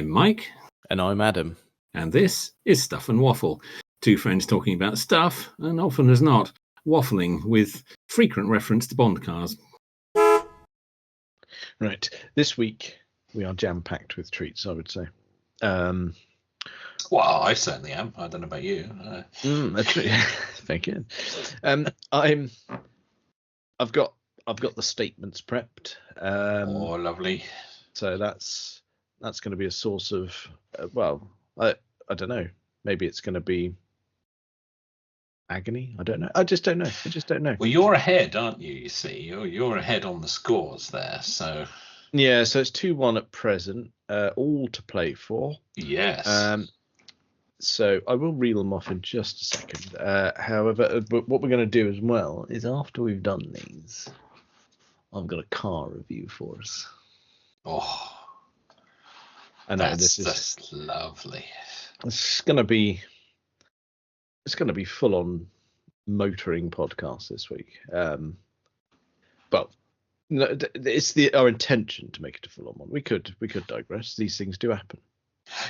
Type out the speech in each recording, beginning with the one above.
I'm Mike. And I'm Adam. And this is Stuff and Waffle. Two friends talking about stuff, and often as not, waffling with frequent reference to Bond cars. Right. This week, we are jam-packed with treats, I would say. Well, I certainly am. I don't know about you. That's true. Thank you. I've got the statements prepped. Oh, lovely. So that's going to be a source of I don't know. Maybe it's going to be agony. I don't know. I just don't know. Well, you're ahead, aren't you? You see, you're ahead on the scores there. So yeah. So it's 2-1 at present. All to play for. Yes. So I will reel them off in just a second. However, what we're going to do as well is after we've done these, I've got a car review for us. Oh, I know that's this is just lovely. It's going to be full on motoring podcast this week. But no, it's our intention to make it a full on one. We could digress. These things do happen.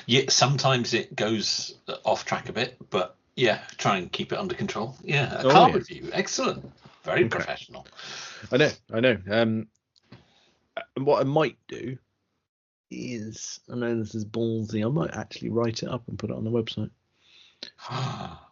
Yeah, sometimes it goes off track a bit, but yeah, try and keep it under control. Yeah, a car review, excellent, very professional. I know. And what I might do is, I know this is ballsy, I might actually write it up and put it on the website.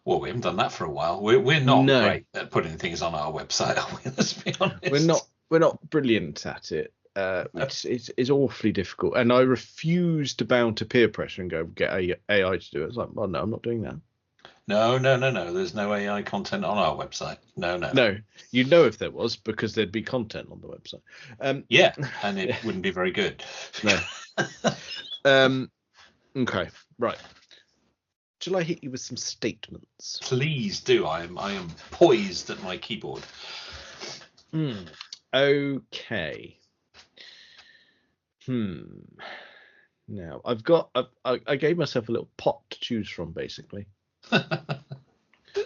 Well, we haven't done that for a while. We're not great at putting things on our website, are we? Let's be honest. We're not brilliant at it. It's awfully difficult, and I refuse to bow to peer pressure and go get AI to do it. It's like, well, no, I'm not doing that. No. There's no AI content on our website. No. You'd know if there was, because there'd be content on the website. Yeah, and it wouldn't be very good. No. Okay, right. Shall I hit you with some statements? Please do. I am poised at my keyboard. Okay. Now I gave myself a little pot to choose from, basically.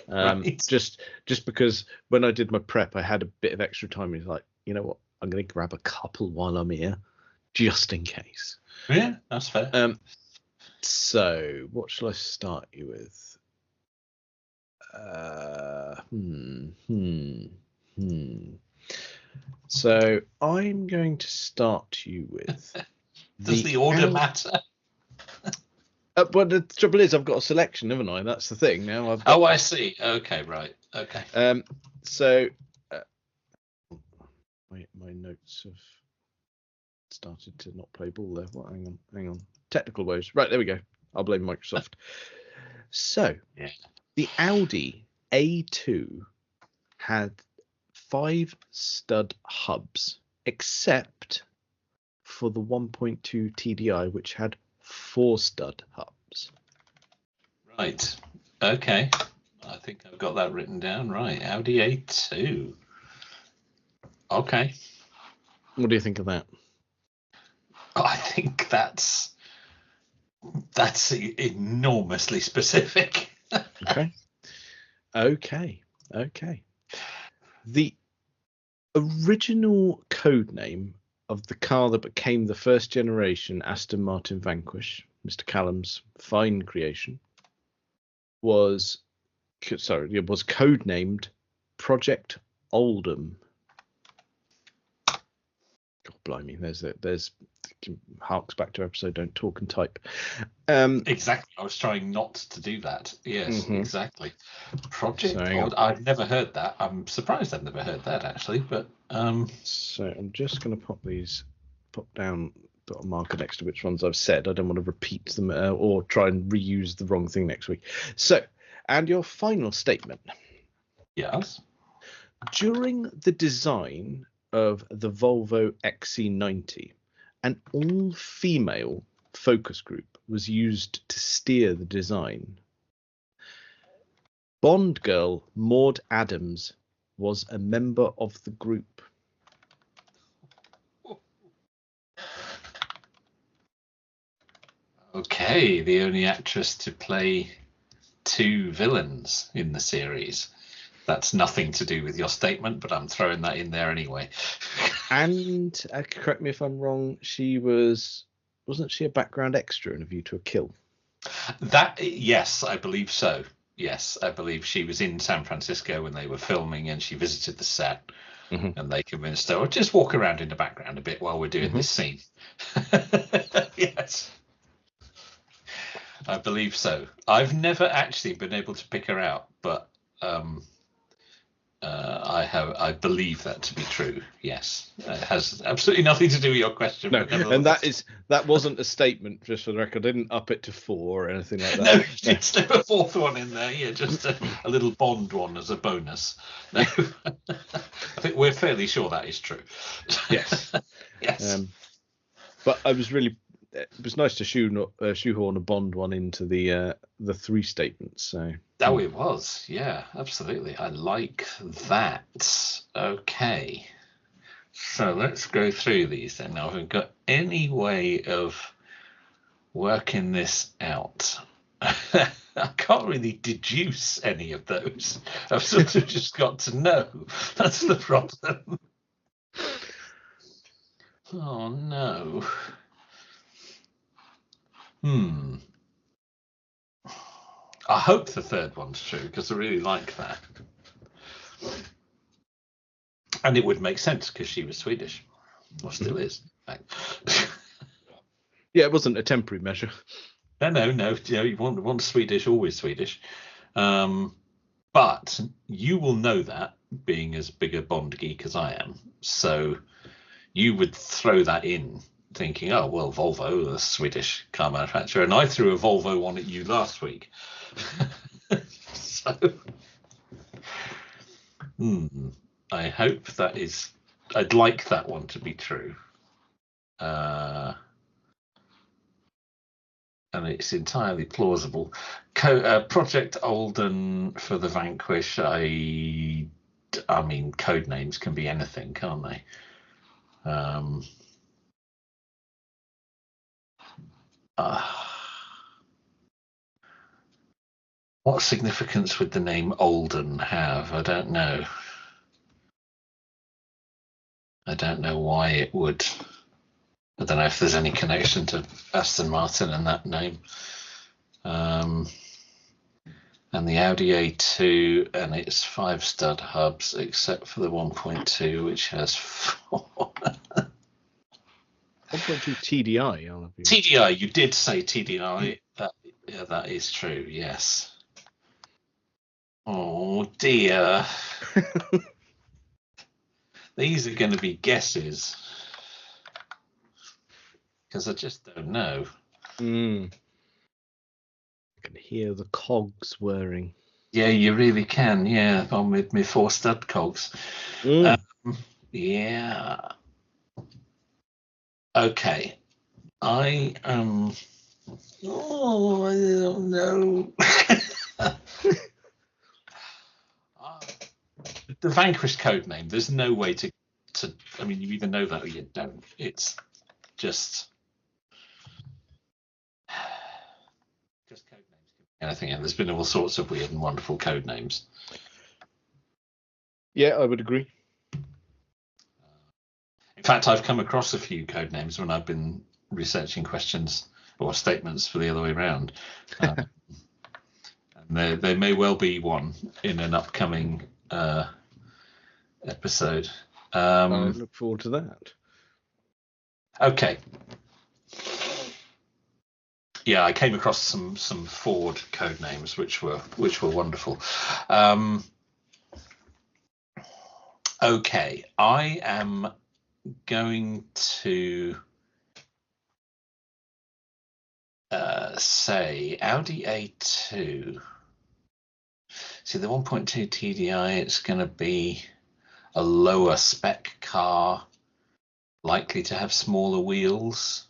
Right. Just because when I did my prep, I had a bit of extra time. It's like, you know what? I'm going to grab a couple while I'm here, just in case. Yeah, that's fair. So what shall I start you with? So I'm going to start you with. Does the order matter? Well, the trouble is, I've got a selection, haven't I? That's the thing. Now I've. I see. Okay, right. Okay. So, my notes have started to not play ball there. What? Hang on. Technical woes. Right, there we go. I'll blame Microsoft. So, the Audi A2 had 5 stud hubs, except for the 1.2 TDI, which had 4 stud hubs. Right. Okay. I think I've got that written down. Right. Audi A2. Okay. What do you think of that? I think that's enormously specific. Okay. The original code name of the car that became the first generation Aston Martin Vanquish, Mr. Callum's fine creation, was codenamed Project Oldham. God blimey, there's harks back to episode Don't Talk and Type. Exactly. I was trying not to do that. Yes, exactly. Project Old. I've never heard that. I'm surprised I've never heard that, actually. But so I'm just going to pop down, put a marker next to which ones I've said. I don't want to repeat them or try and reuse the wrong thing next week. So, and your final statement. Yes. During the design of the Volvo XC90, an all-female focus group was used to steer the design. Bond girl Maud Adams was a member of the group. Okay, the only actress to play 2 villains in the series. That's nothing to do with your statement, but I'm throwing that in there anyway. And correct me if I'm wrong, she was wasn't she a background extra in A View to a Kill? Yes, I believe so. Yes, I believe she was in San Francisco when they were filming, and she visited the set, and they convinced her, just walk around in the background a bit while we're doing this scene. Yes, I believe so. I've never actually been able to pick her out, but I believe that to be true. Yes, it has absolutely nothing to do with your question. No, and that wasn't a statement. Just for the record, I didn't up it to 4 or anything like that. No, you did slip a 4th one in there. Yeah, just a little Bond one as a bonus. No, I think we're fairly sure that is true. Yes. Yes. But I was really. It was nice to shoehorn a Bond one into the 3 statements. So. Oh, it was. Yeah, absolutely. I like that. Okay. So let's go through these then. Now, have we got any way of working this out? I can't really deduce any of those. I've sort of just got to know. That's the problem. Oh, no. I hope the third one's true, because I really like that. And it would make sense because she was Swedish, or still is. Yeah, it wasn't a temporary measure. No. You want one Swedish, always Swedish. But you will know that, being as big a Bond geek as I am. So you would throw that in, thinking, oh, well, Volvo, a Swedish car manufacturer. And I threw a Volvo one at you last week. So, I hope that is. I'd like that one to be true. And it's entirely plausible. Project Alden for the Vanquish. I mean, code names can be anything, can't they? What significance would the name Alden have? I don't know. I don't know why it would. I don't know if there's any connection to Aston Martin and that name. And the Audi A2 and its 5 stud hubs, except for the 1.2, which has 4. 1.2 TDI. TDI, you did say TDI. That is true, yes. Oh dear. These are going to be guesses. Because I just don't know. I can hear the cogs whirring. Yeah, you really can. Yeah, on with my 4 stud cogs. Yeah. Okay. I am. Oh, I don't know. The Vanquish code name. There's no way to. I mean, you either know that or you don't. It's just code names. Anything, and there's been all sorts of weird and wonderful code names. Yeah, I would agree. In fact, I've come across a few code names when I've been researching questions or statements for the other way around. And there may well be one in an upcoming episode. I look forward to that. Okay. Yeah, I came across some Ford code names which were wonderful. Okay, I am going to say Audi A2. See, the 1.2 TDI, it's going to be a lower spec car, likely to have smaller wheels.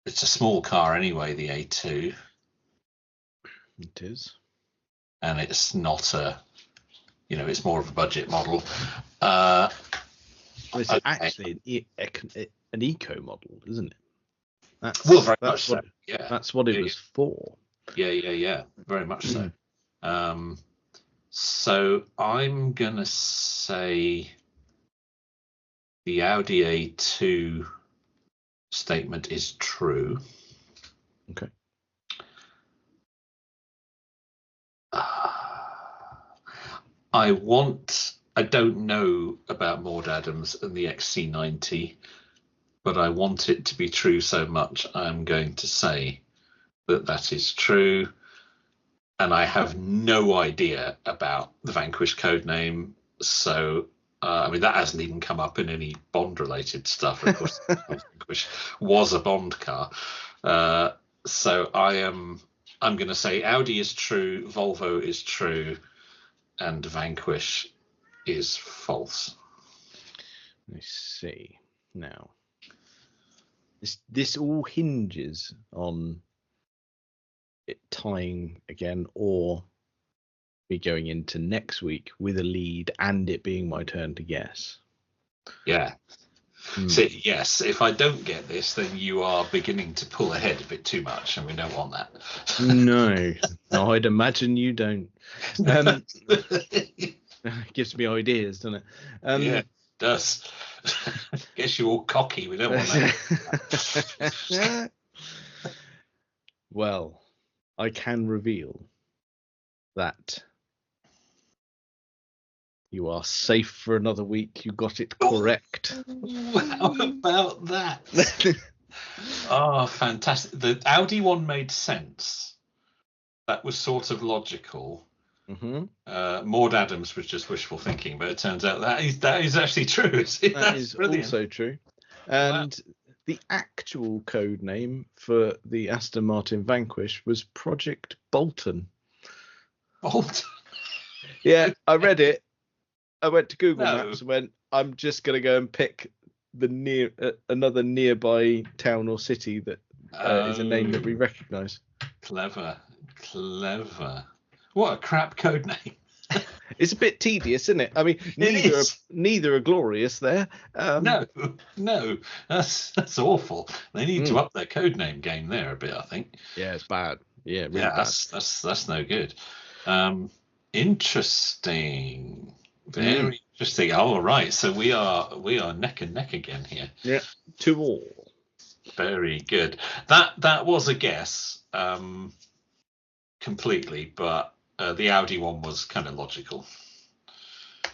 It's a small car anyway, the A2. It is. And it's not it's more of a budget model. It's actually an eco model, isn't it? That's what it was for. Yeah, very much so. So I'm going to say the Audi A2 statement is true. Okay. I don't know about Maud Adams and the XC90, but I want it to be true so much, I'm going to say that is true. And I have no idea about the Vanquish codename, so that hasn't even come up in any Bond-related stuff. Of course, Vanquish was a Bond car, so I'm going to say Audi is true, Volvo is true, and Vanquish is false. Let me see now. This all hinges on it tying again, or me going into next week with a lead and it being my turn to guess. Yeah. So yes, if I don't get this, then you are beginning to pull ahead a bit too much, and we don't want that. No, I'd imagine you don't. Gives me ideas, doesn't it? Yeah, it does. Gets you all cocky. We don't want that. Well, I can reveal that you are safe for another week. You got it correct. How about that? Oh, fantastic. The Audi one made sense. That was sort of logical. Mm-hmm. Maud Adams was just wishful thinking, but it turns out that is actually true. That is brilliant. Also true. And the actual code name for the Aston Martin Vanquish was Project Bolton. Bolton? Yeah, I read it. I went to Google Maps and went, I'm just going to go and pick another nearby town or city that is a name that we recognise. Clever. What a crap code name. It's a bit tedious, isn't it? I mean, neither are glorious there. No, that's awful. They need to up their codename game there a bit, I think. Yeah, it's bad. Yeah, really bad. That's no good. Interesting. Very interesting. All right, so we are neck and neck again here. Yeah, 2-2. Very good. That was a guess, completely, but the Audi one was kind of logical.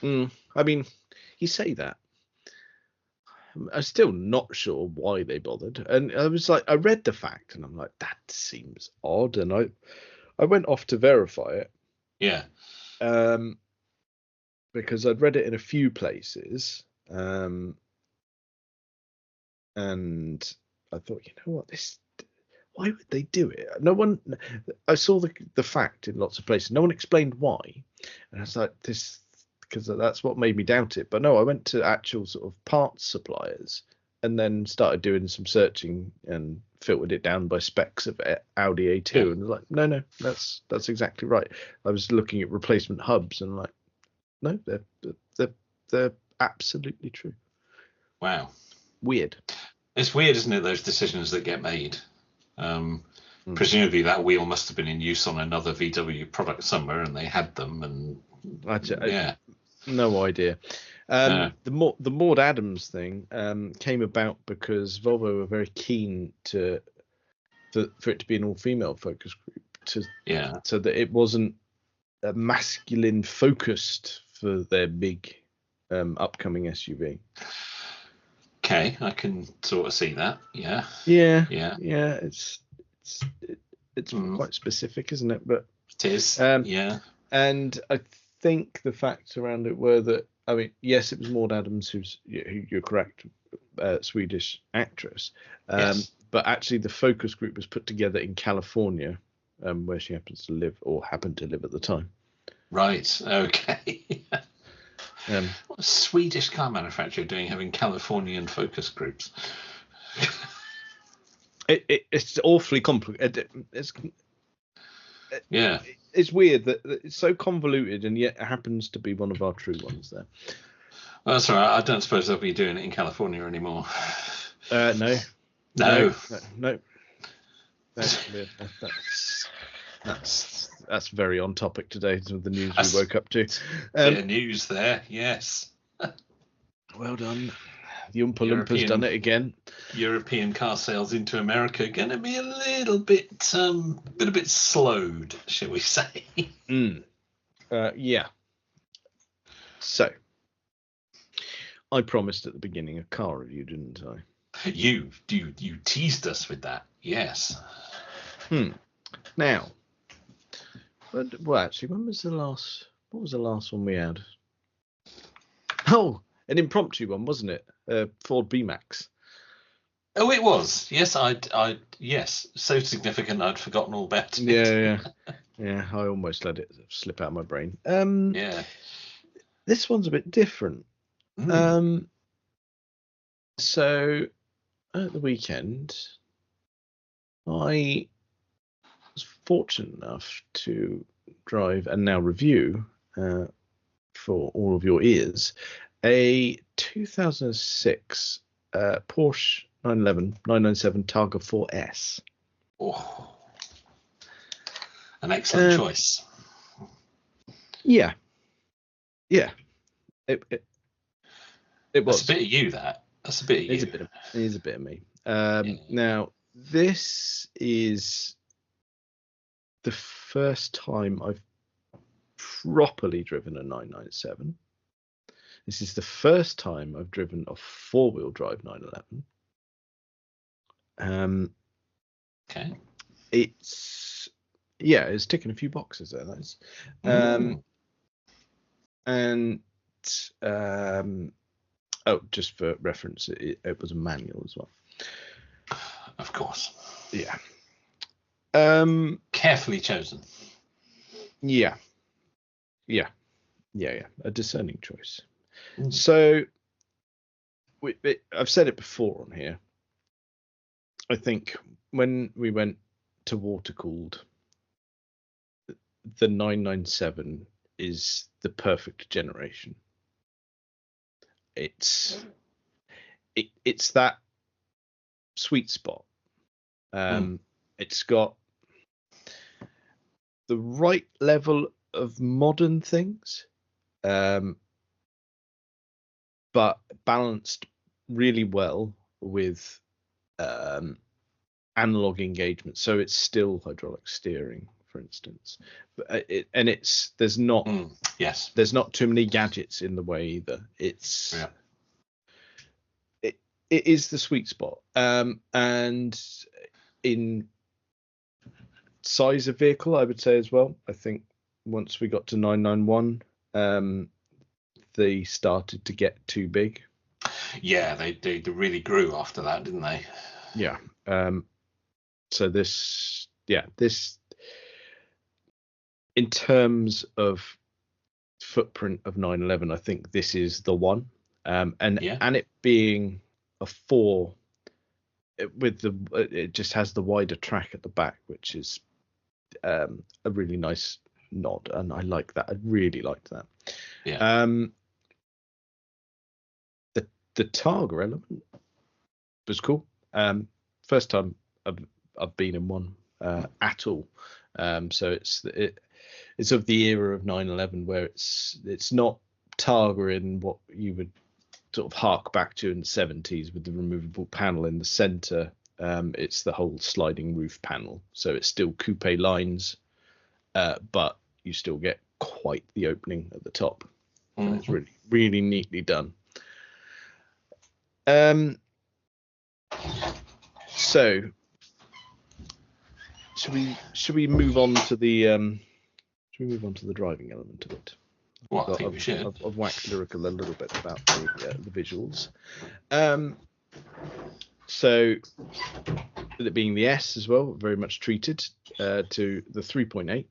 I mean, you say that. I'm still not sure why they bothered. And I was like, I read the fact and I'm like, that seems odd. And I went off to verify it. Yeah. Because I'd read it in a few places. And I thought, you know what, why would they do it? No one. I saw the fact in lots of places. No one explained why, and I was like, this, because that's what made me doubt it. But no, I went to actual sort of parts suppliers, and then started doing some searching and filtered it down by specs of Audi A2, and I was like, no, that's exactly right. I was looking at replacement hubs, and like, no, they're absolutely true. Wow, weird. It's weird, isn't it? Those decisions that get made. Presumably that wheel must have been in use on another VW product somewhere, and they had them. And no idea. The Maud Adams thing came about because Volvo were very keen for it to be an all-female focus group, so that it wasn't masculine focused for their big upcoming SUV. Okay, I can sort of see that. Yeah. It's quite specific, isn't it? But it is. And I think the facts around it were that, I mean, yes, it was Maud Adams, who you're correct, Swedish actress. But actually, the focus group was put together in California, where she happened to live at the time. Right. Okay. What a Swedish car manufacturer doing having Californian focus groups? It's awfully complicated. It's weird that it's so convoluted, and yet it happens to be one of our true ones there. Well, that's all right. I don't suppose they'll be doing it in California anymore. No. That's very on topic today with the news we woke up to. Bit of news there, yes. Well done. The Oompa Loompa's done it again. European car sales into America are going to be a little bit slowed, shall we say? Yeah. So, I promised at the beginning a car review, didn't I? You teased us with that, yes. Now, well, actually, when was the last? What was the last one we had? Oh, an impromptu one, wasn't it? Ford B-Max. Oh, it was. Yes, yes. So significant, I'd forgotten all about it. Yeah. I almost let it slip out of my brain. Yeah. This one's a bit different. So at the weekend, I was fortunate enough to drive and now review for all of your ears a 2006 Porsche 911 997 Targa 4S. Oh, an excellent choice. Yeah. It was. That's a bit of you. That's a bit of you. It is a bit of me. Now, this is the first time I've properly driven a 997. This is the first time I've driven a four-wheel drive 911. Okay. It's ticking a few boxes there. That's just for reference, it was a manual as well. Of course. Yeah. Carefully chosen. Yeah. A discerning choice. So, I've said it before on here. I think when we went to water cooled, the 997 is the perfect generation. It's that sweet spot. It's got the right level of modern things, but balanced really well with analog engagement. So it's still hydraulic steering, for instance, but there's not too many gadgets in the way that it is the sweet spot. And in size of vehicle, I would say as well. I think once we got to 991, they started to get too big. Yeah, they really grew after that, didn't they? Yeah. So this in terms of footprint of 911, I think this is the one. And it being a 4 it just has the wider track at the back, which is a really nice nod, and I like that. I really liked that. Yeah. The Targa element was cool. First time I've been in one at all. So it's of the era of 911 where it's not Targa in what you would sort of hark back to in the 70s with the removable panel in the center. It's the whole sliding roof panel, so it's still coupe lines, but you still get quite the opening at the top. And it's really, really neatly done. So should we move on to the driving element of it? Well, I think we should. I've waxed lyrical a little bit about the visuals. So with it being the S as well, very much treated to the 3.8.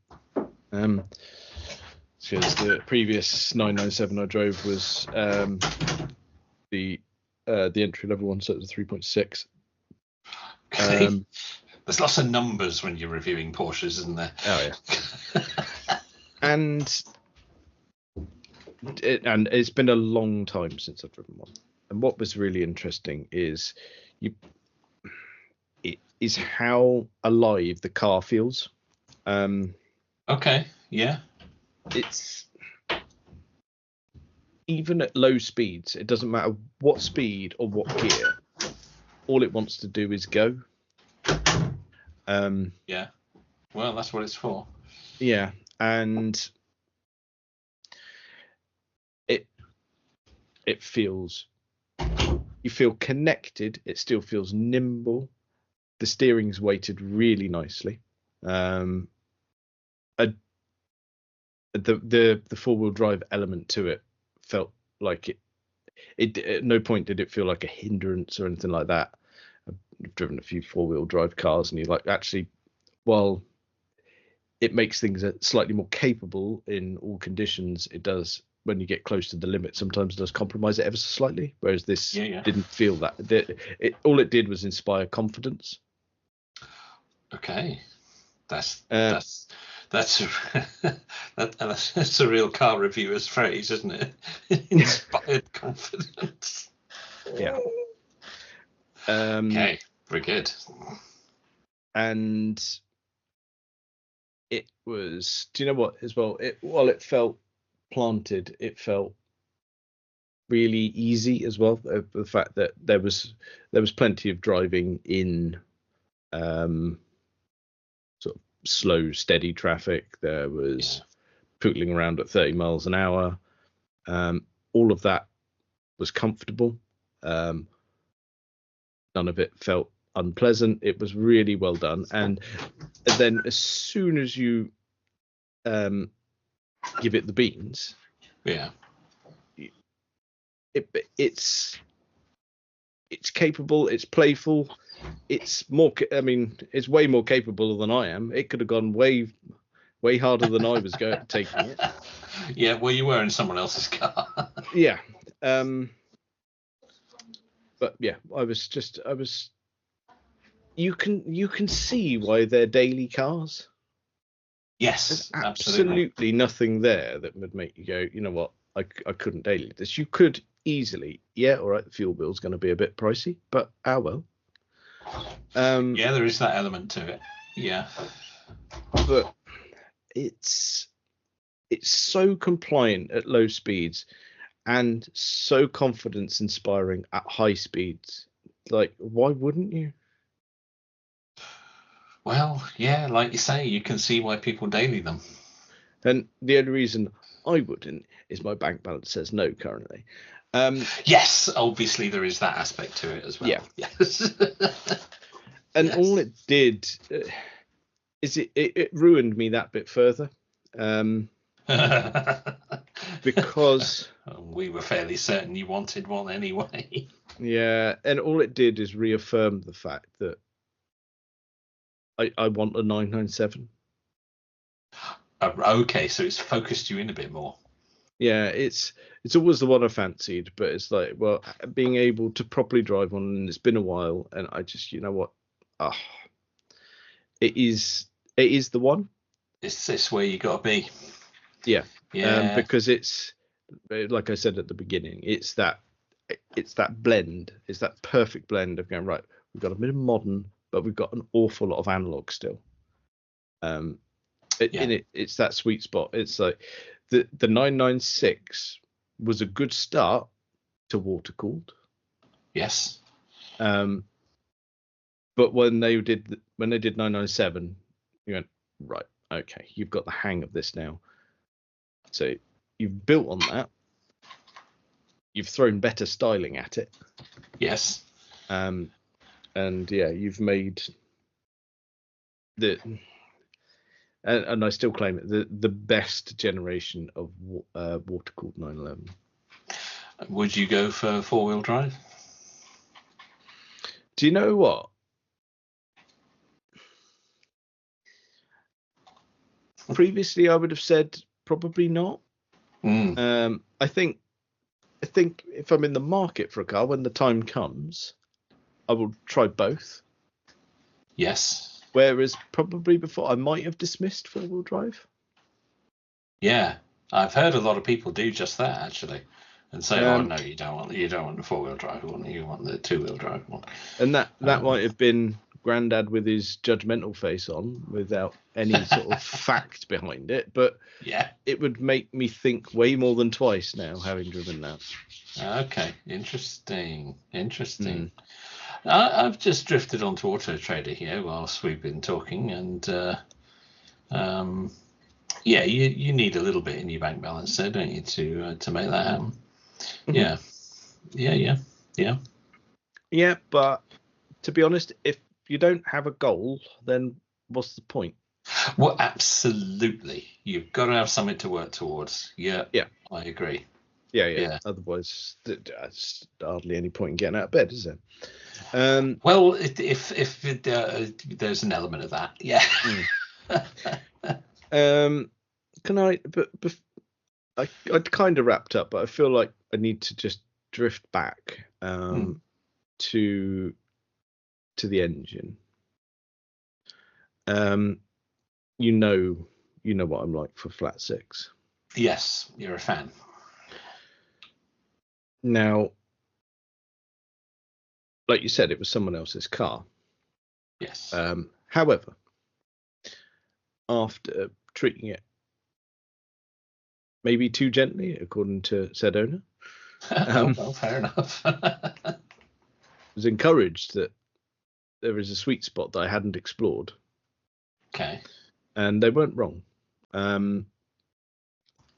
Because the previous 997 I drove was the entry level one, so it was a 3.6. Okay. There's lots of numbers when you're reviewing Porsches, isn't there? Oh yeah. And it's been a long time since I've driven one. And what was really interesting is how alive the car feels. Okay. Yeah. It's even at low speeds, it doesn't matter what speed or what gear. All it wants to do is go. Yeah. Well, that's what it's for. Yeah, and it feels, you feel connected. It still feels nimble. The steering's weighted really nicely. The 4-wheel drive element to it felt like it at no point did it feel like a hindrance or anything like that. I've driven a few 4-wheel drive cars, and you're like, actually, while it makes things slightly more capable in all conditions, it does, when you get close to the limit, sometimes it does compromise it ever so slightly, whereas this didn't feel that. All it did was inspire confidence. Okay, that's a real car reviewer's phrase, isn't it? Inspired confidence. Yeah. Okay, very good. And it was, do you know what, as well, while it felt planted, it felt really easy as well. The fact that there was plenty of driving in sort of slow, steady traffic. There was pootling around at 30 miles an hour. All of that was comfortable. None of it felt unpleasant. It was really well done. And then as soon as you give it the beans, it's capable, it's playful, it's more, I mean, it's way more capable than I am. It could have gone way harder than I was taking it. Yeah, well, you were in someone else's car. Yeah. But yeah, you can see why they're daily cars. Yes, there's absolutely nothing there that would make you go, you know what, I couldn't daily this. You could easily, all right, the fuel bill's going to be a bit pricey, but well. Yeah, there is that element to it. Yeah, but it's so compliant at low speeds and so confidence inspiring at high speeds. Like, why wouldn't you? Well, yeah, like you say, you can see why people daily them. And the only reason I wouldn't is my bank balance says no currently. Yes, obviously there is that aspect to it as well. Yeah. Yes. And all it did is it ruined me that bit further. Because we were fairly certain you wanted one anyway. Yeah, and all it did is reaffirm the fact that I want a 997. Okay, so it's focused you in a bit more. Yeah, it's always the one I fancied, but it's like, well, being able to properly drive one, and it's been a while, and I just, you know what, it is the one. It's where you got to be. Yeah. Yeah. Because it's, like I said at the beginning, it's that blend, it's that perfect blend of going, right, we've got a bit of modern, but we've got an awful lot of analog still. It's that sweet spot. It's like the 996 was a good start to water cooled. Yes. But when they did 997, you went, right, okay, you've got the hang of this now. So you've built on that. You've thrown better styling at it. Yes. And yeah, you've made and I still claim it, the best generation of water-cooled 911. Would you go for 4-wheel drive? Do you know what? Previously, I would have said probably not. I think if I'm in the market for a car, when the time comes, I will try both. Yes. Whereas probably before, I might have dismissed 4-wheel drive. Yeah, I've heard a lot of people do just that actually, and say, "Oh no, you don't want the 4-wheel drive one. You want the 2-wheel drive one." And that might have been Grandad with his judgmental face on, without any sort of fact behind it. But Yeah. it would make me think way more than twice now, having driven that. Okay. Interesting. I've just drifted onto Auto Trader here whilst we've been talking, and yeah, you need a little bit in your bank balance there, don't you, to make that happen? Yeah. Yeah, but to be honest, if you don't have a goal, then what's the point? Well, absolutely. You've got to have something to work towards. Yeah. I agree. Yeah. Otherwise, there's hardly any point in getting out of bed, is there? Well, if there's an element of that, yeah. Can I? But I'd kind of wrapped up, but I feel like I need to just drift back to the engine. You know what I'm like for flat six. Yes, you're a fan. Now, like you said, it was someone else's car. Yes. However, after treating it maybe too gently, according to said owner, well, fair enough. was encouraged that there is a sweet spot that I hadn't explored. Okay. And they weren't wrong.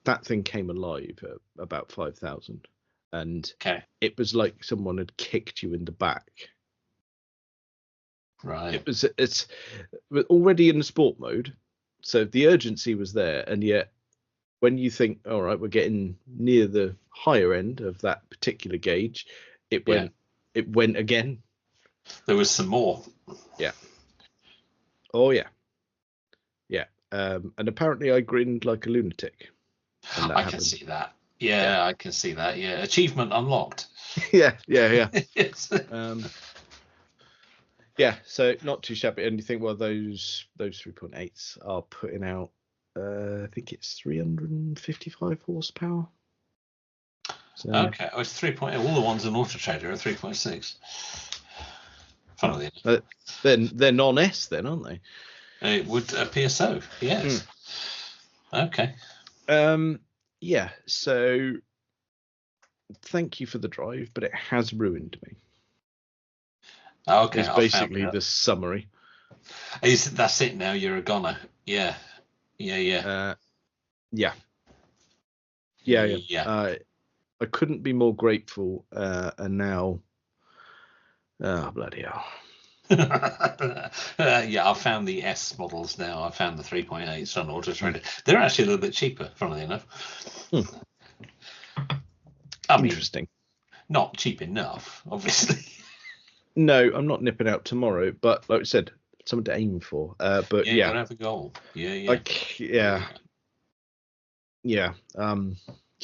That thing came alive at about 5,000, and it was like someone had kicked you in the back. Right. It's already in the sport mode, so the urgency was there, and yet when you think, all right, we're getting near the higher end of that particular gauge, it went again. There was some more. Yeah. Oh yeah. Yeah. And apparently I grinned like a lunatic. I can see that. Yeah, I can see that. Yeah. Achievement unlocked. Yeah. Yes. Yeah, so not too shabby. And you think, well, those 3.8s are putting out, I think it's 355 horsepower. So, okay, it's 3.8. All the ones in Auto Trader are 3.6. Funnily enough. They're non-S then, aren't they? It would appear so. Yes. Okay. Yeah. So, thank you for the drive, but it has ruined me. Okay. It's basically the summary. That's it now. You're a goner. Yeah. Yeah. I couldn't be more grateful. And now, bloody hell. Yeah, I found the S models now. I found the 3.8s on Auto Trader. They're actually a little bit cheaper, funnily enough. Interesting. Not cheap enough, obviously. No, I'm not nipping out tomorrow, but like I said, something to aim for. But you gotta have a goal. Yeah.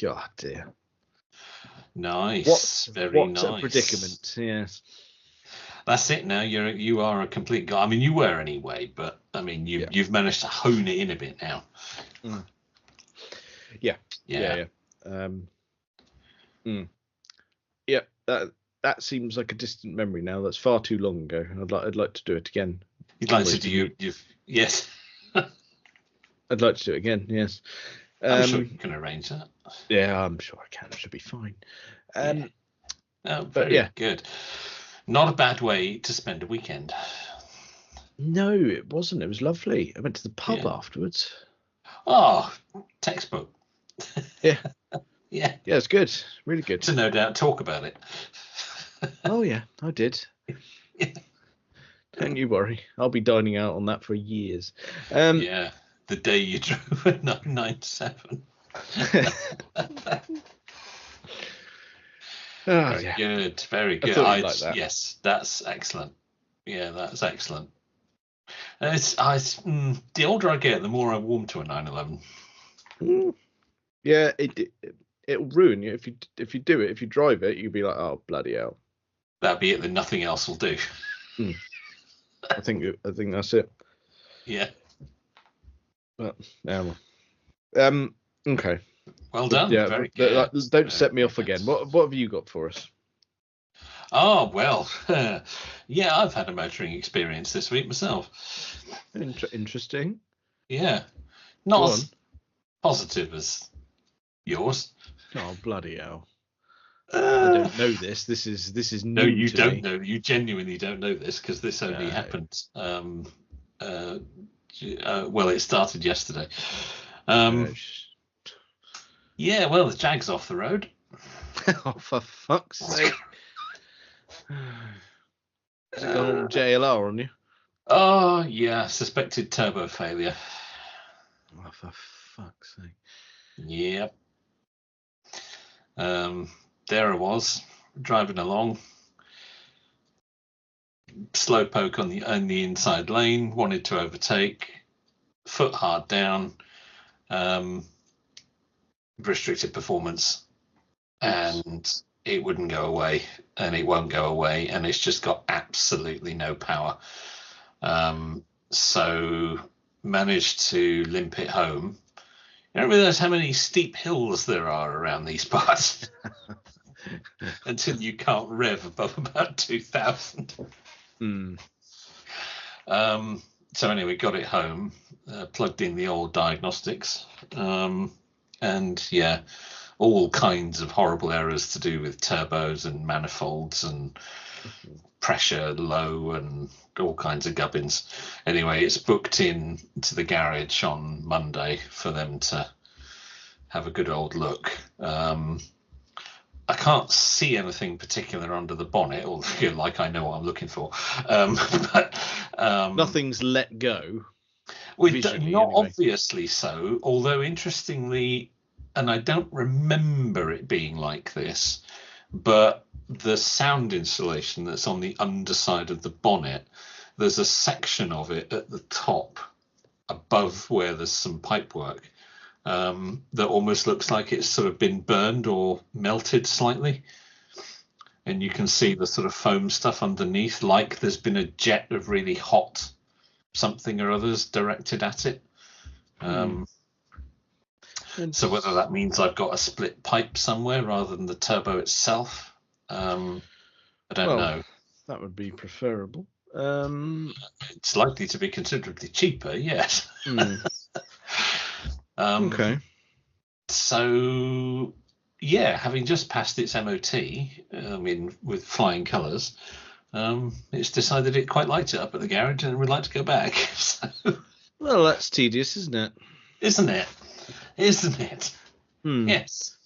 God dear. Nice. Very nice. What a predicament. Yes. That's it now. You are a complete guy. I mean, you were anyway, but I mean, you've managed to hone it in a bit now. Yeah. That seems like a distant memory now. That's far too long ago. I'd like to do it again. You'd like to do yes. I'd like to do it again. Yes. I'm sure you can arrange that. Yeah, I'm sure I can. It should be fine. Very good. Not a bad way to spend a weekend. No, it wasn't. It was lovely. I went to the pub afterwards. Oh, textbook. Yeah. Yeah, it's good. Really good. To no doubt talk about it. Oh, yeah, I did. Yeah. Don't you worry. I'll be dining out on that for years. The day you drove a 997. Very good. Like that. Yes, that's excellent. Yeah, that's excellent. The older I get, the more I warm to a 911. Yeah, it'll ruin you if you do it. If you drive it, you'll be like, oh bloody hell. That'll be it. Then nothing else will do. I think that's it. Yeah. But okay. Well done. Yeah. Very good. Don't set me off again. What have you got for us? Oh, well, yeah, I've had a motoring experience this week myself. Interesting. Yeah. Go Not on. as positive as yours. Oh, bloody hell. I don't know this. This is new No, you to don't me. know. You genuinely don't know this because this only No. happened. Well, it started yesterday. Yeah, well, the Jag's off the road. Oh, for fuck's sake. Has it gone all JLR on you? Oh, yeah, suspected turbo failure. Oh, for fuck's sake. Yep. There I was, driving along. Slow poke on the inside lane, wanted to overtake, foot hard down, restricted performance, and it wouldn't go away, and it won't go away, and it's just got absolutely no power. So managed to limp it home. You don't realise how many steep hills there are around these parts until you can't rev above about 2,000. So anyway, got it home, plugged in the old diagnostics, and yeah, all kinds of horrible errors to do with turbos and manifolds and pressure low and all kinds of gubbins. Anyway, it's booked in to the garage on Monday for them to have a good old look. I can't see anything particular under the bonnet, or like I know what I'm looking for. But nothing's let go. Not anyway. Obviously so, although interestingly, and I don't remember it being like this, but the sound insulation that's on the underside of the bonnet, there's a section of it at the top above where there's some pipework that almost looks like it's sort of been burned or melted slightly. And you can see the sort of foam stuff underneath, like there's been a jet of really hot something or others directed at it. So whether that means I've got a split pipe somewhere rather than the turbo itself, I don't know. That would be preferable. It's likely to be considerably cheaper, yes. Okay. So, yeah, having just passed its MOT, with flying colours, it's decided it quite liked it up at the garage and would like to go back. So, well, that's tedious, isn't it? Isn't it? Yes,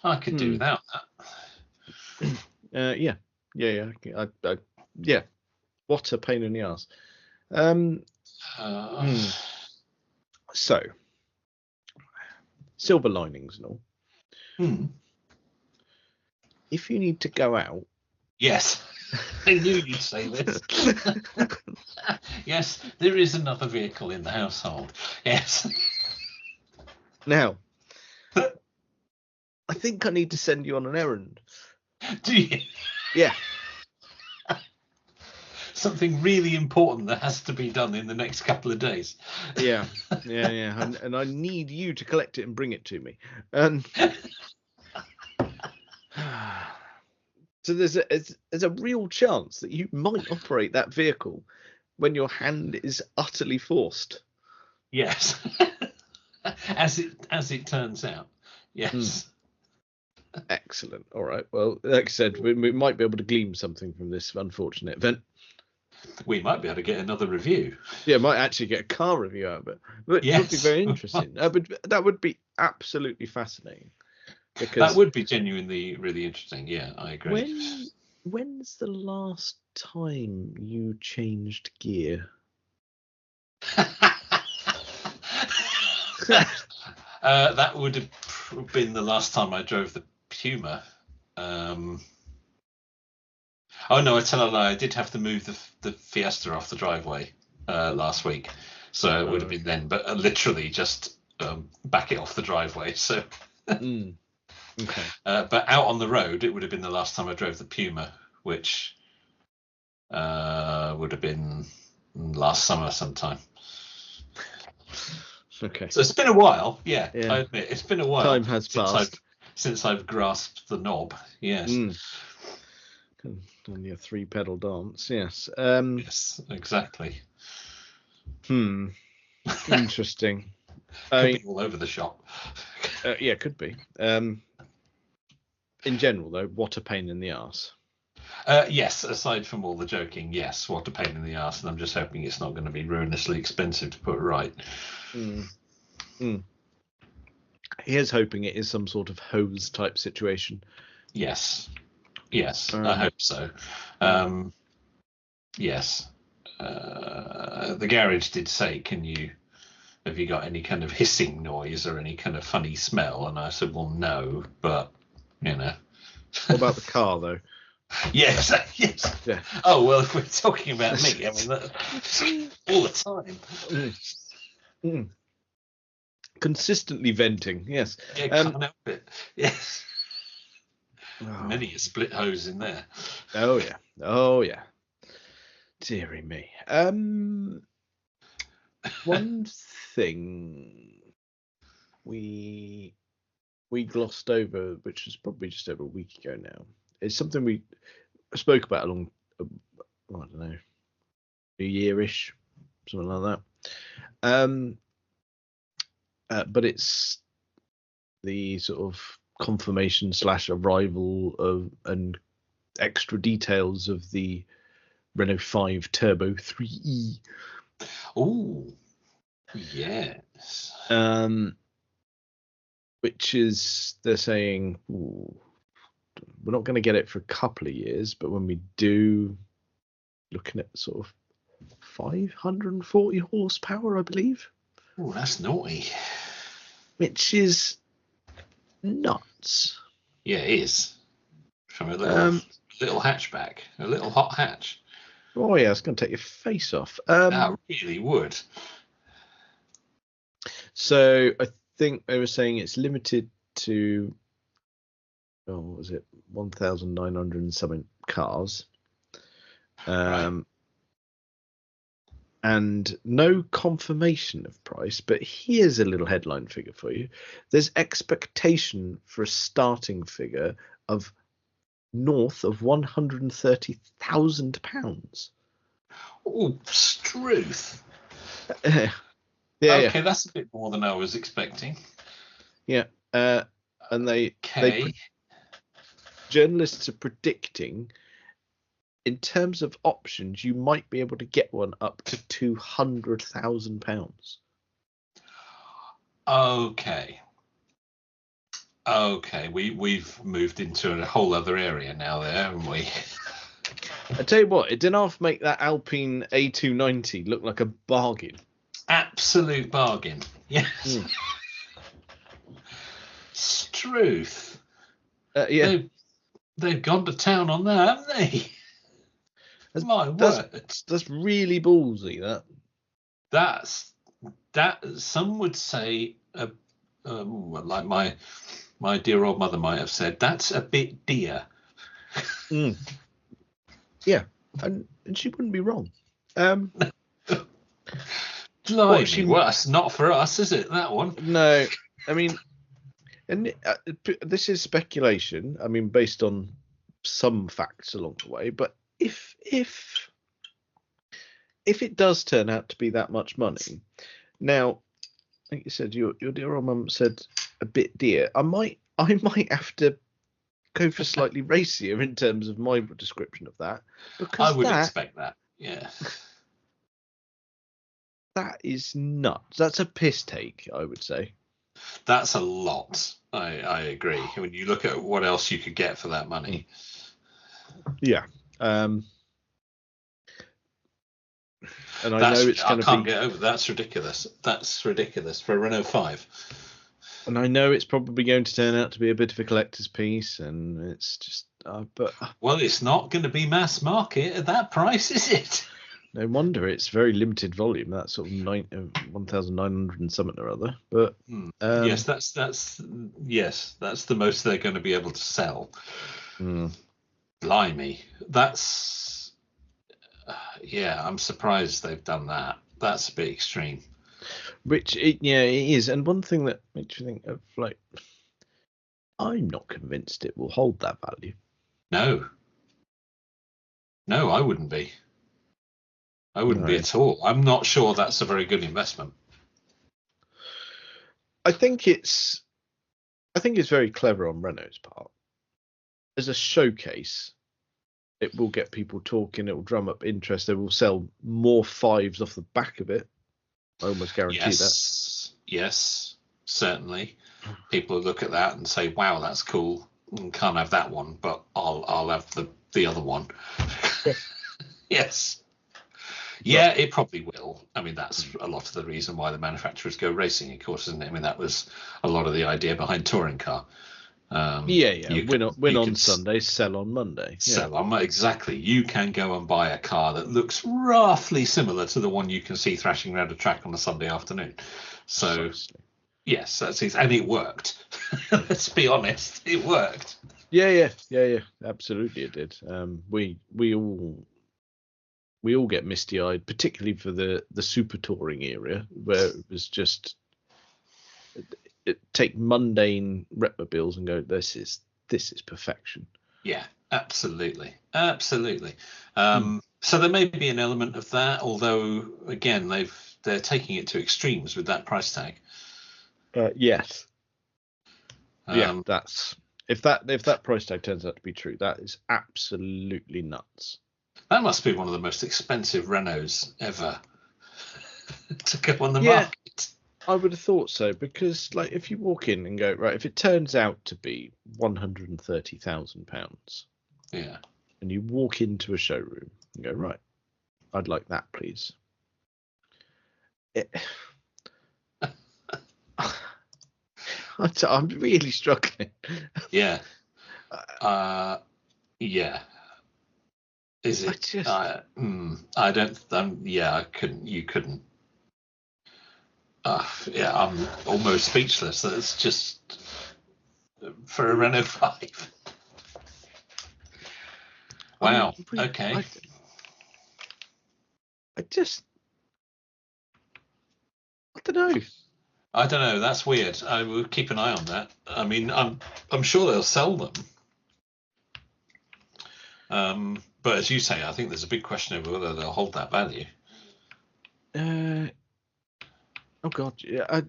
I could do without that. Yeah. What a pain in the ass. So, silver linings and all. If you need to go out. Yes, I knew you'd say this. Yes, there is another vehicle in the household. Yes. Now, I think I need to send you on an errand. Do you? Yeah. Something really important that has to be done in the next couple of days. Yeah. And I need you to collect it and bring it to me. So there's a real chance that you might operate that vehicle when your hand is utterly forced. Yes. As it turns out. Yes. Excellent. All right. Well, like I said, we might be able to glean something from this unfortunate event. We might be able to get another review. Yeah, might actually get a car review out of it. But it would be very interesting. That would be absolutely fascinating. Because that would be genuinely really interesting. Yeah, I agree. When's the last time you changed gear? That would have been the last time I drove the Puma. Oh no, I tell a lie. I did have to move the Fiesta off the driveway last week, so it would have been then. But literally just back it off the driveway. So, Okay. But out on the road, it would have been the last time I drove the Puma, which would have been last summer sometime. Okay. So it's been a while. Yeah. I admit it's been a while. Time has passed since I've grasped the knob. Yes. On your 3-pedal dance, yes. Yes, exactly. Interesting. Could be all over the shop. Yeah, could be. In general, though, what a pain in the arse. Yes, aside from all the joking, yes, what a pain in the arse, and I'm just hoping it's not going to be ruinously expensive to put right. Here's hoping it is some sort of hose type situation. Yes, I hope so. Yes. The garage did say, have you got any kind of hissing noise or any kind of funny smell? And I said, well, no, but, What about the car, though? Yes. Yeah. Oh, well, if we're talking about me, I mean, all the time. Consistently venting, yes. Yeah, can't help it. Yes. Many a split hose in there. Oh yeah. Deary me. One thing we glossed over, which is probably just over a week ago now, is something we spoke about along, I don't know, a year-ish, something like that. But it's the sort of confirmation / arrival of and extra details of the Renault 5 Turbo 3E. Oh, yes. Which is, they're saying, we're not going to get it for a couple of years, but when we do, looking at sort of 540 horsepower, I believe. Oh, that's naughty. Which is nuts. Yeah, it is. From a little hatchback, a little hot hatch. Oh yeah, it's going to take your face off. That really would. So I think they were saying it's limited to, what was it, 1,907 cars. Right. And no confirmation of price, but here's a little headline figure for you. There's expectation for a starting figure of north of £130,000. Oh, Struth. Yeah. That's a bit more than I was expecting. Yeah. And journalists are predicting, in terms of options, you might be able to get one up to £200,000. Okay, we've moved into a whole other area now, there, haven't we? I tell you what, it didn't half make that Alpine A290 look like a bargain. Absolute bargain. Yes. Struth. Yeah. They've gone to town on that, haven't they? My word. That's really ballsy, that. That some would say, like my dear old mother might have said, that's a bit dear. Yeah, and she wouldn't be wrong. Well, it's not for us, is it, that one? No, I mean, and this is speculation. I mean, based on some facts along the way. But if it does turn out to be that much money, now, like you said, your dear old mum said a bit dear. I might have to go for slightly racier in terms of my description of that, because I would expect that. Yeah. That is nuts. That's a piss take, I would say. That's a lot. I agree. When you look at what else you could get for that money. Yeah. And I know it's going to be. I can't get over. That's ridiculous. That's ridiculous for a Renault 5. And I know it's probably going to turn out to be a bit of a collector's piece, and it's just. Well, it's not going to be mass market at that price, is it? No wonder it's very limited volume. That's sort of 1,900 and something or other. But yes, that's the most they're going to be able to sell. Blimey, that's I'm surprised they've done that. That's a bit extreme. Which it is. And one thing that makes you think of, like, I'm not convinced it will hold that value. No. No, I wouldn't be. I wouldn't be No. at all. I'm not sure that's a very good investment. I think it's very clever on Renault's part. As a showcase, it will get people talking. It will drum up interest. They will sell more 5s off the back of it. I almost guarantee that. Yes, certainly. People look at that and say, "Wow, that's cool. Can't have that one, but I'll have the other one." Yes. Yeah, it probably will. I mean, that's a lot of the reason why the manufacturers go racing, of course, isn't it? I mean, that was a lot of the idea behind touring car. Win on Sunday, sell on Monday. Sell on, exactly. You can go and buy a car that looks roughly similar to the one you can see thrashing around a track on a Sunday afternoon. So, precisely. Yes, that's it, and it worked. Let's be honest, it worked. Yeah. Absolutely, it did. We all get misty-eyed, particularly for the super touring era, where it was just take mundane repmobiles and go, this is perfection. Yeah, absolutely. So there may be an element of that, although again they're taking it to extremes with that price tag. Yes. That's if that price tag turns out to be true, that is absolutely nuts. That must be one of the most expensive Renaults ever to go on the market. I would have thought so, because like if you walk in and go, right, if it turns out to be £130,000, and you walk into a showroom and go, right, I'd like that, please. I'm really struggling. Yeah. Yeah. Is it? I don't. I couldn't. You couldn't. I'm almost speechless. That's just for a Renault 5. Wow. Okay. I don't know. I don't know. That's weird. I will keep an eye on that. I mean, I'm sure they'll sell them. But as you say, I think there's a big question over whether they'll hold that value. Oh God, yeah. I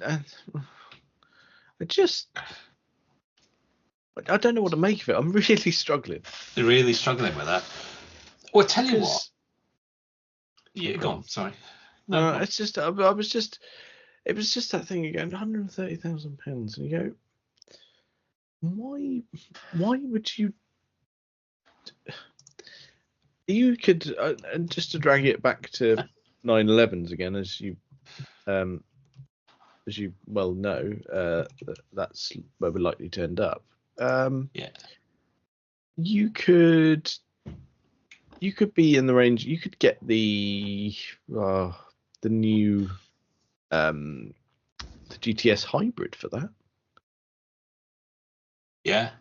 don't know what to make of it. I'm really struggling. You're really struggling with that. Well, tell you what. Yeah, go on. Sorry. No, it's just it was just that thing again. £130,000, and you go, why would you? You could, and just to drag it back to 911s again, as you well know, that's where we're likely to end up. You could be in the range. You could get the new the GTS hybrid for that. Yeah,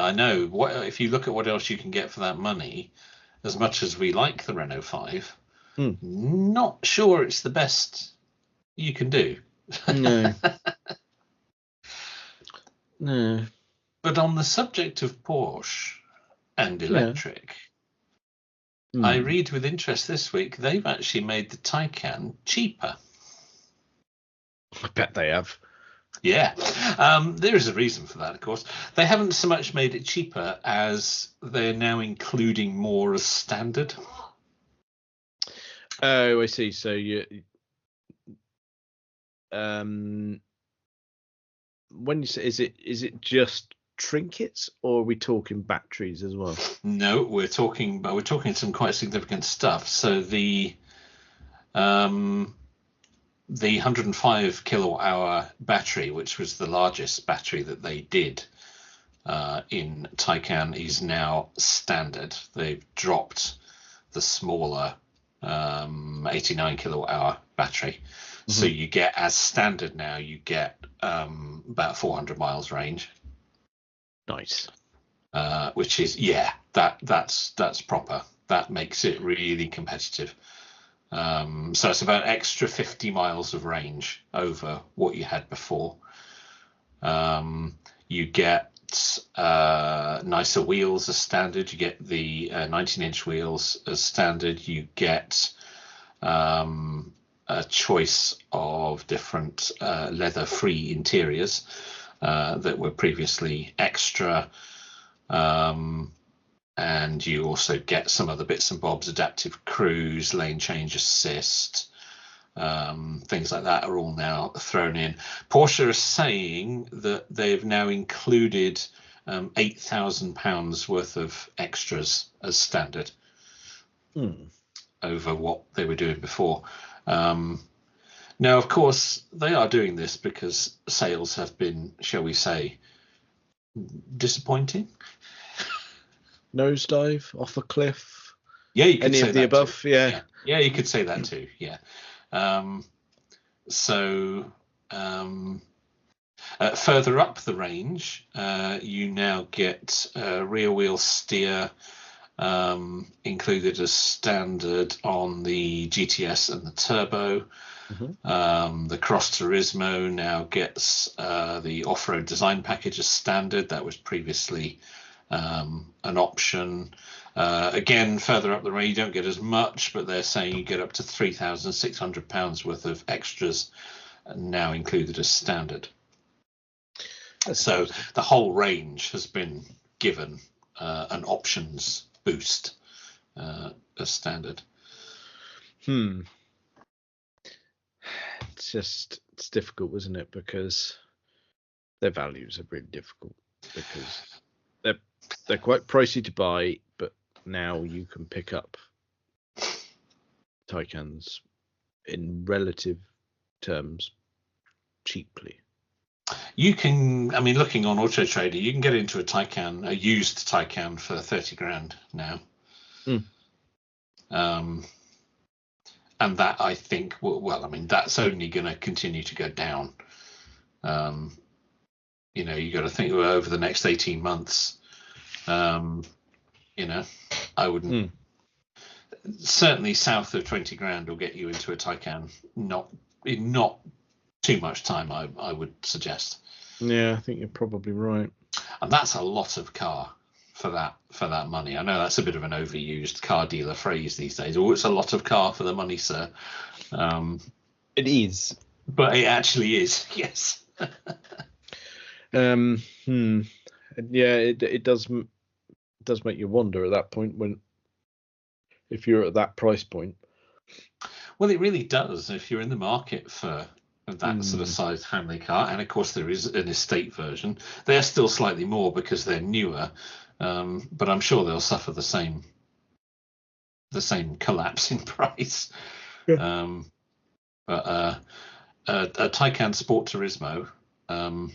I know. What if you look at what else you can get for that money? As much as we like the Renault 5, not sure it's the best you can do. No. No. But on the subject of Porsche and electric, I read with interest this week they've actually made the Taycan cheaper. I bet they have. Yeah. There is a reason for that, of course. They haven't so much made it cheaper as they're now including more as standard. Oh, I see. So you when you say, is it just trinkets, or are we talking batteries as well? No, we're talking some quite significant stuff. So the 105 kilowatt hour battery, which was the largest battery that they did in Taycan, is now standard. They've dropped the smaller 89 kilowatt hour battery. So you get, as standard now, you get about 400 miles range. Nice. Which is, that's proper. That makes it really competitive. So it's about extra 50 miles of range over what you had before. You get nicer wheels as standard. You get the 19-inch wheels as standard. You get a choice of different leather-free interiors that were previously extra. And you also get some other bits and bobs, adaptive cruise, lane change assist, things like that are all now thrown in. Porsche is saying that they've now included £8,000 worth of extras as standard over what they were doing before. Now, of course, they are doing this because sales have been, shall we say, disappointing. Nosedive, off a cliff. Yeah, you could any say of the that above. too. Yeah, you could say that too. Yeah. Further up the range, you now get rear wheel steer included as standard on the GTS and the Turbo. The Cross Turismo now gets the off-road design package as standard. That was previously an option. Again, further up the range, you don't get as much, but they're saying you get up to £3,600 worth of extras now included as standard. So the whole range has been given an options boost as standard. It's difficult, isn't it? Because their values are really difficult because they're quite pricey to buy, but now you can pick up Taycans in relative terms cheaply. You can, I mean, looking on Auto Trader, you can get into a used Taycan for 30 grand now. And that, I think, well, I mean, that's only going to continue to go down. You got to think over the next 18 months. I wouldn't. Certainly, south of 20 grand will get you into a Taycan. Not too much time, I would suggest. Yeah, I think you're probably right. And that's a lot of car for that money. I know that's a bit of an overused car dealer phrase these days. Oh, it's a lot of car for the money, sir. It is, but it actually is. Yes. Yeah, it does make you wonder at that point if you're at that price point. Well, it really does. If you're in the market for that sort of size family car, and of course there is an estate version. They're still slightly more because they're newer, but I'm sure they'll suffer the same collapse in price. Yeah. But a Taycan Sport Turismo, down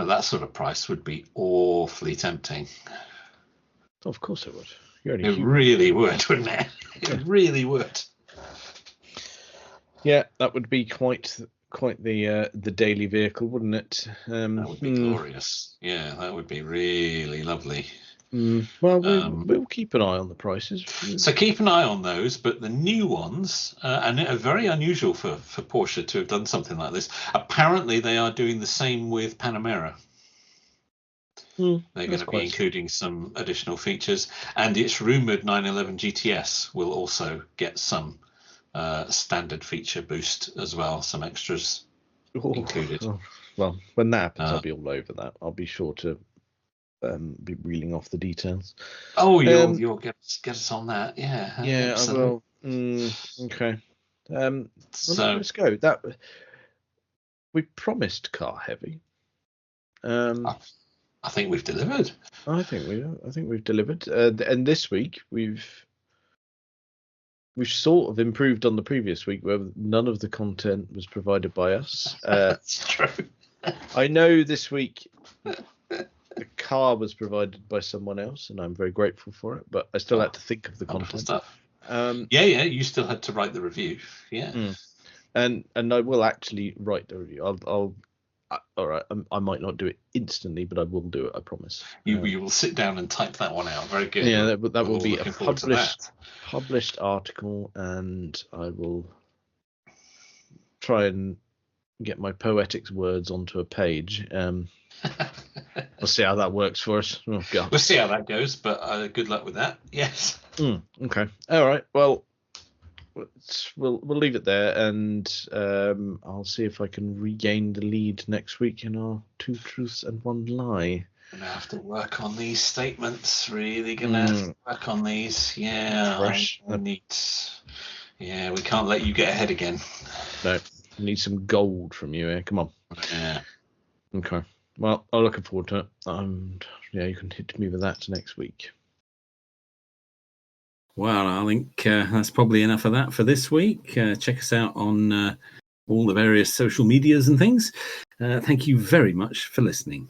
at that sort of price would be awfully tempting. Of course it would. It really would, wouldn't it? It really would. Yeah, that would be quite the daily vehicle, wouldn't it? That would be glorious. Yeah, that would be really lovely. Well, we'll keep an eye on the prices. So keep an eye on those, but the new ones, and are very unusual for Porsche to have done something like this. Apparently, they are doing the same with Panamera. They're going to be including some additional features, and it's rumored 911 GTS will also get some standard feature boost as well, some extras included. Well, when that happens, I'll be all over that. I'll be sure to be reeling off the details. Oh, you'll get us on that, yeah. Yeah, absolutely. I will. Okay. So let's go. That we promised car heavy. I think we've delivered. I think we've delivered. And this week we've sort of improved on the previous week where none of the content was provided by us. That's true. I know this week the car was provided by someone else, and I'm very grateful for it. But I still had to think of the content stuff. You still had to write the review. Yeah. And I will actually write the review. I'll all right. I might not do it instantly, but I will do it. I promise. You will sit down and type that one out. Very good. Yeah, that will be a published article, and I will try and get my poetics words onto a page. We'll see how that works for us. Oh, God. We'll see how that goes, but good luck with that. Yes. Okay. All right. Well, we'll leave it there, and I'll see if I can regain the lead next week in our 2 truths and 1 lie. Gonna have to work on these statements. Really gonna have to work on these. Yeah. Fresh. Yeah, we can't let you get ahead again. No. Need some gold from you here. Come on. Yeah. Okay. Well, I'm looking forward to it. And yeah, you can hit me with that next week. Well, I think that's probably enough of that for this week. Check us out on all the various social medias and things. Thank you very much for listening.